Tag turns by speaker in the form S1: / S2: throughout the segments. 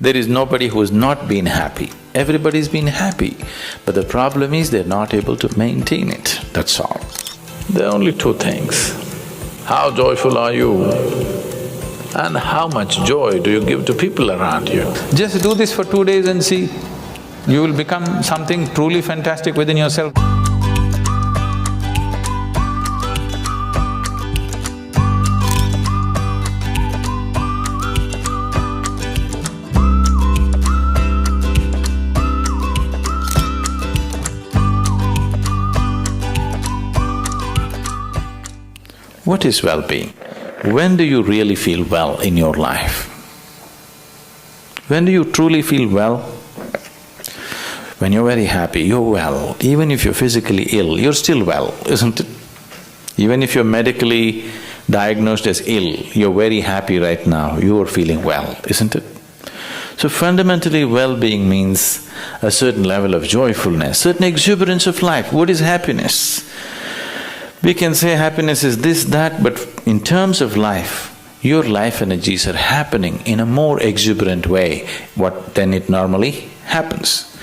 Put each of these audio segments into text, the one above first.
S1: There is nobody who's not been happy. Everybody's been happy, but the problem is they're not able to maintain it, that's all. There are only two things. How joyful are you and how much joy do you give to people around you? Just do this for 2 days and see, you will become something truly fantastic within yourself. What is well-being? When do you really feel well in your life? When do you truly feel well? When you're very happy, you're well. Even if you're physically ill, you're still well, isn't it? Even if you're medically diagnosed as ill, you're very happy right now, you are feeling well, isn't it? So fundamentally, well-being means a certain level of joyfulness, certain exuberance of life. What is happiness? We can say happiness is this, that, but in terms of life, your life energies are happening in a more exuberant way than it normally happens.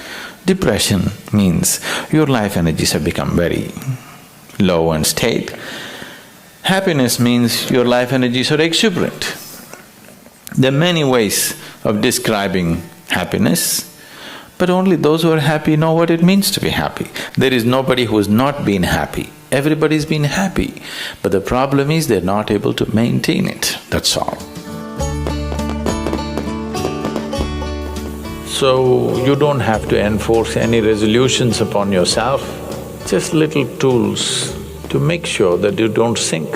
S1: Depression means your life energies have become very low and staid. Happiness means your life energies are exuberant. There are many ways of describing happiness, but only those who are happy know what it means to be happy. There is nobody who has not been happy. Everybody's been happy, but the problem is they're not able to maintain it, that's all. So, you don't have to enforce any resolutions upon yourself, just little tools to make sure that you don't sink.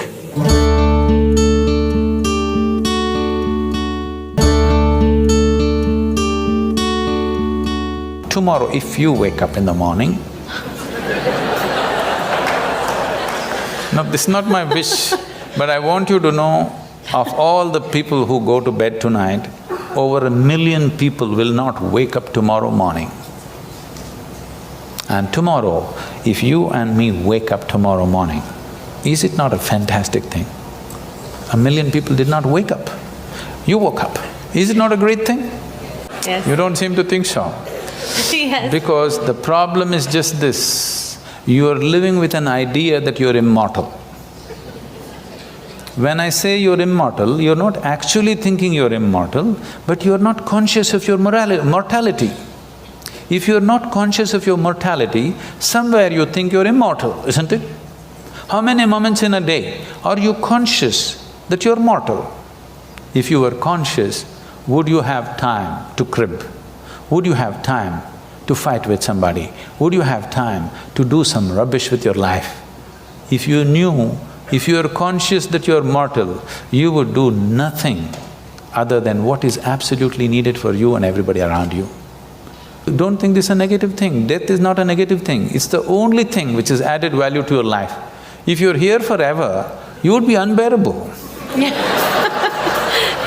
S1: Tomorrow, if you wake up in the morning, no, this is not my wish, but I want you to know, of all the people who go to bed tonight, over 1 million people will not wake up tomorrow morning. And tomorrow, if you and me wake up tomorrow morning, is it not a fantastic thing? 1 million people did not wake up. You woke up. Is it not a great thing?
S2: Yes.
S1: You don't seem to think so.
S2: Yes.
S1: Because the problem is just this, you are living with an idea that you're immortal. When I say you're immortal, you're not actually thinking you're immortal, but you're not conscious of your mortality. If you're not conscious of your mortality, somewhere you think you're immortal, isn't it? How many moments in a day are you conscious that you're mortal? If you were conscious, would you have time to crib? Would you have time to fight with somebody? Would you have time to do some rubbish with your life? If you knew, if you are conscious that you are mortal, you would do nothing other than what is absolutely needed for you and everybody around you. Don't think this is a negative thing. Death is not a negative thing. It's the only thing which has added value to your life. If you're here forever, you would be unbearable.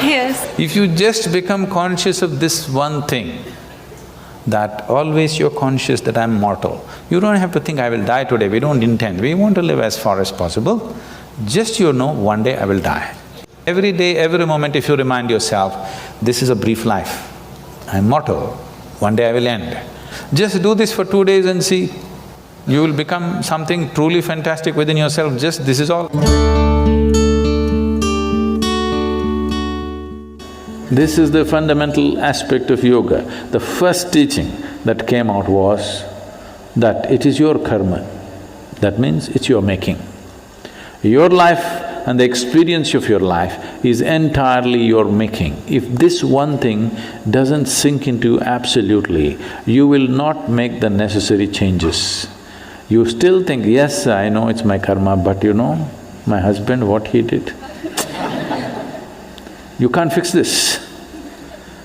S2: Yes.
S1: If you just become conscious of this one thing, that always you're conscious that I'm mortal. You don't have to think, I will die today, we don't intend, we want to live as far as possible. Just you know, one day I will die. Every day, every moment if you remind yourself, this is a brief life, I'm mortal, one day I will end. Just do this for 2 days and see, you will become something truly fantastic within yourself, just this is all. This is the fundamental aspect of yoga. The first teaching that came out was that it is your karma. That means it's your making. Your life and the experience of your life is entirely your making. If this one thing doesn't sink into you absolutely, you will not make the necessary changes. You still think, yes, I know it's my karma, but you know, my husband, what he did, you can't fix this.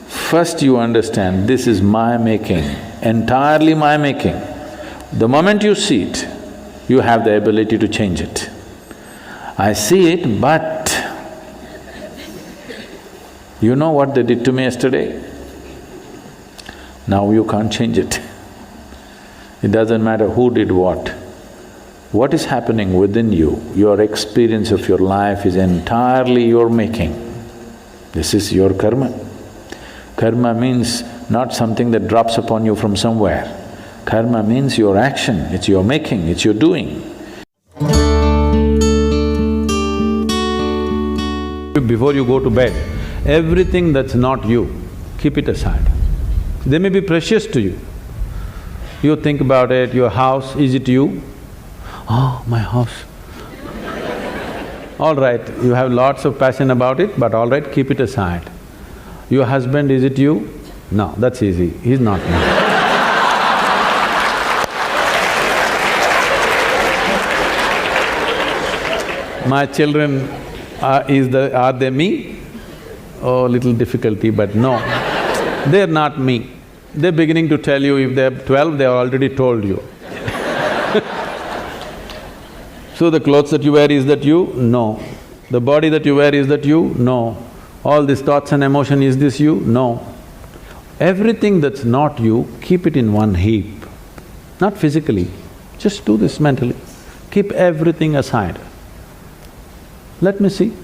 S1: First you understand, this is my making, entirely my making. The moment you see it, you have the ability to change it. I see it, but you know what they did to me yesterday? Now you can't change it. It doesn't matter who did what. What is happening within you, your experience of your life is entirely your making. This is your karma. Karma means not something that drops upon you from somewhere. Karma means your action, it's your making, it's your doing.
S3: Before you go to bed, everything that's not you, keep it aside. They may be precious to you. You think about it, your house, is it you? Oh, my house. All right, you have lots of passion about it, but all right, keep it aside. Your husband, is it you? No, that's easy, he's not me. My children, are they me? Oh, little difficulty, but no, they're not me. They're beginning to tell you, if they're 12, they've already told you. So the clothes that you wear, is that you? No. The body that you wear, is that you? No. All these thoughts and emotion, is this you? No. Everything that's not you, keep it in one heap. Not physically, just do this mentally. Keep everything aside. Let me see.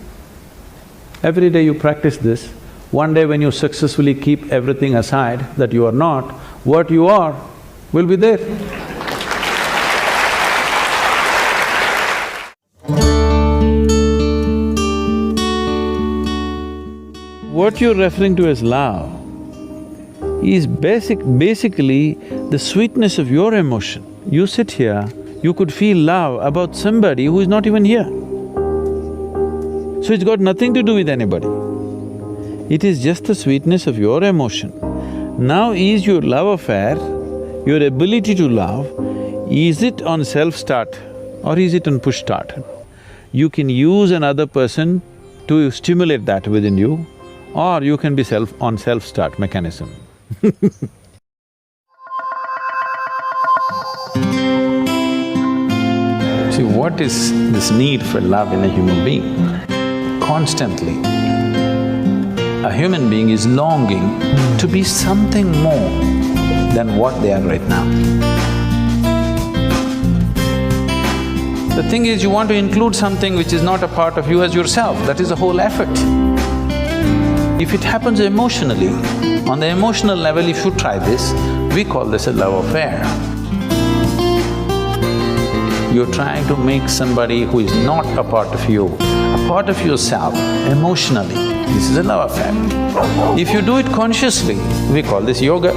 S3: Every day you practice this, one day when you successfully keep everything aside that you are not, what you are will be there. What you're referring to as love is basically the sweetness of your emotion. You sit here, you could feel love about somebody who is not even here. So it's got nothing to do with anybody. It is just the sweetness of your emotion. Now is your love affair, your ability to love, is it on self-start or is it on push-start? You can use another person to stimulate that within you, or you can be on self-start mechanism.
S1: See, what is this need for love in a human being? Constantly, a human being is longing to be something more than what they are right now. The thing is, you want to include something which is not a part of you as yourself, that is the whole effort. If it happens emotionally, on the emotional level, if you try this, we call this a love affair. You're trying to make somebody who is not a part of you, a part of yourself, emotionally. This is a love affair. If you do it consciously, we call this yoga.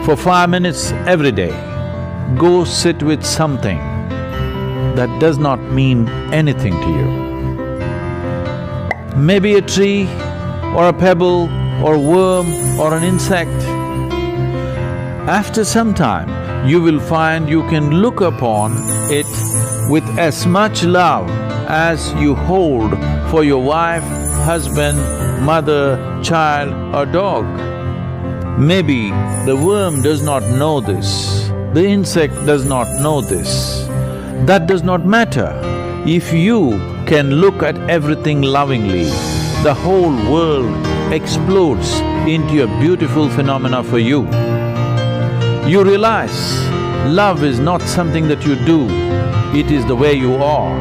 S3: For 5 minutes every day, go sit with something that does not mean anything to you. Maybe a tree, or a pebble, or a worm, or an insect. After some time, you will find you can look upon it with as much love as you hold for your wife, husband, mother, child or dog. Maybe the worm does not know this, the insect does not know this. That does not matter. If you can look at everything lovingly, the whole world explodes into a beautiful phenomena for you. You realize love is not something that you do, it is the way you are.